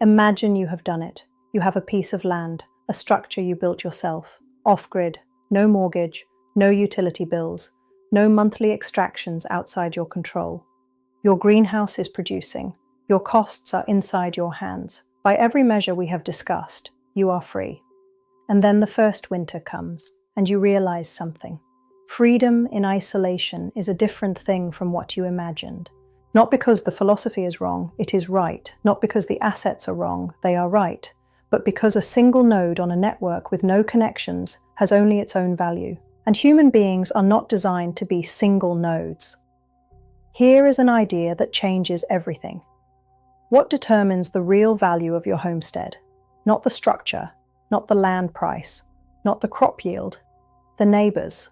Imagine you have done it. You have a piece of land, a structure you built yourself, off-grid, no mortgage, no utility bills, no monthly extractions outside your control. Your greenhouse is producing. Your costs are inside your hands. By every measure we have discussed, you are free. And then the first winter comes, and you realize something. Freedom in isolation is a different thing from what you imagined. Not because the philosophy is wrong, it is right. Not because the assets are wrong, they are right. But because a single node on a network with no connections has only its own value. And human beings are not designed to be single nodes. Here is an idea that changes everything. What determines the real value of your homestead? Not the structure, not the land price, not the crop yield, the neighbors.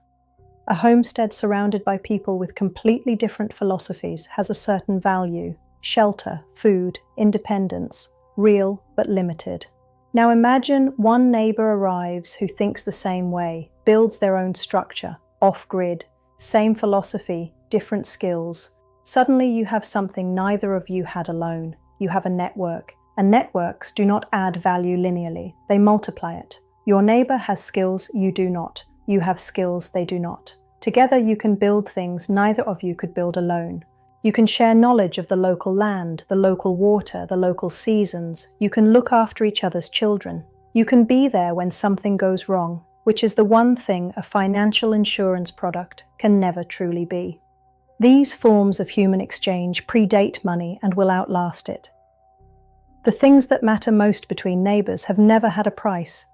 A homestead surrounded by people with completely different philosophies has a certain value: shelter, food, independence, real but limited. Now imagine one neighbor arrives who thinks the same way, builds their own structure, off-grid, same philosophy, different skills. Suddenly you have something neither of you had alone. You have a network. And networks do not add value linearly, they multiply it. Your neighbor has skills you do not. You have skills they do not. Together you can build things neither of you could build alone. You can share knowledge of the local land, the local water, the local seasons. You can look after each other's children. You can be there when something goes wrong, which is the one thing a financial insurance product can never truly be. These forms of human exchange predate money and will outlast it. The things that matter most between neighbors have never had a price,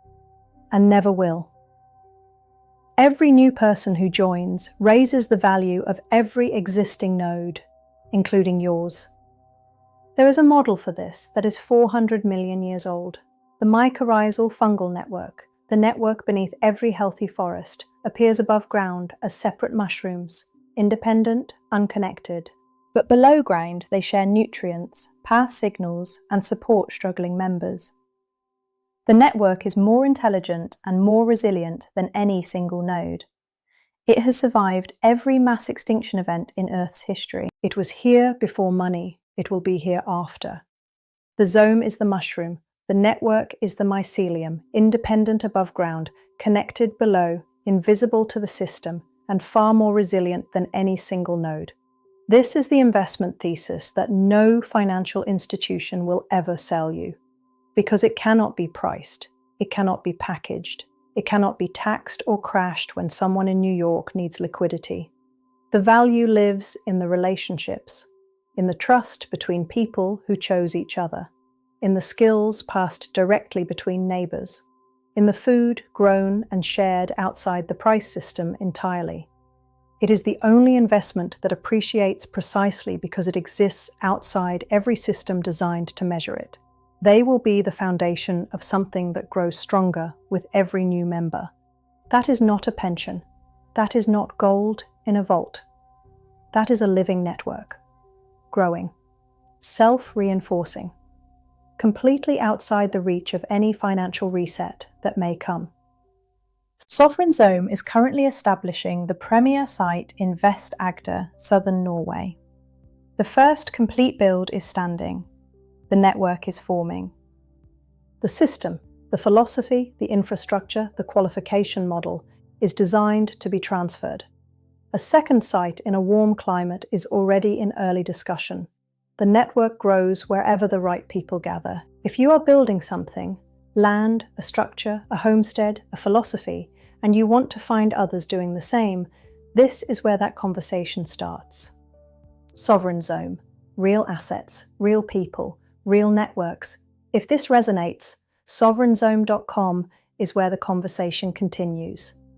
and never will. Every new person who joins raises the value of every existing node, including yours. There is a model for this that is 400 million years old. The mycorrhizal fungal network, the network beneath every healthy forest, appears above ground as separate mushrooms, independent, unconnected. But below ground, they share nutrients, pass signals, and support struggling members. The network is more intelligent and more resilient than any single node. It has survived every mass extinction event in Earth's history. It was here before money. It will be here after. The zome is the mushroom. The network is the mycelium, independent above ground, connected below, invisible to the system, and far more resilient than any single node. This is the investment thesis that no financial institution will ever sell you, because it cannot be priced, it cannot be packaged, it cannot be taxed or crashed when someone in New York needs liquidity. The value lives in the relationships, in the trust between people who chose each other, in the skills passed directly between neighbors, in the food grown and shared outside the price system entirely. It is the only investment that appreciates precisely because it exists outside every system designed to measure it. They will be the foundation of something that grows stronger with every new member. That is not a pension. That is not gold in a vault. That is a living network, growing, self-reinforcing, completely outside the reach of any financial reset that may come. Sovereign Zome is currently establishing the premier site in Vest-Agder, southern Norway. The first complete build is standing. The network is forming. The system, the philosophy, the infrastructure, the qualification model is designed to be transferred. A second site in a warm climate is already in early discussion. The network grows wherever the right people gather. If you are building something, land, a structure, a homestead, a philosophy, and you want to find others doing the same, this is where that conversation starts. Sovereign Zome, real assets, real people, real networks. If this resonates, sovereignzome.com is where the conversation continues.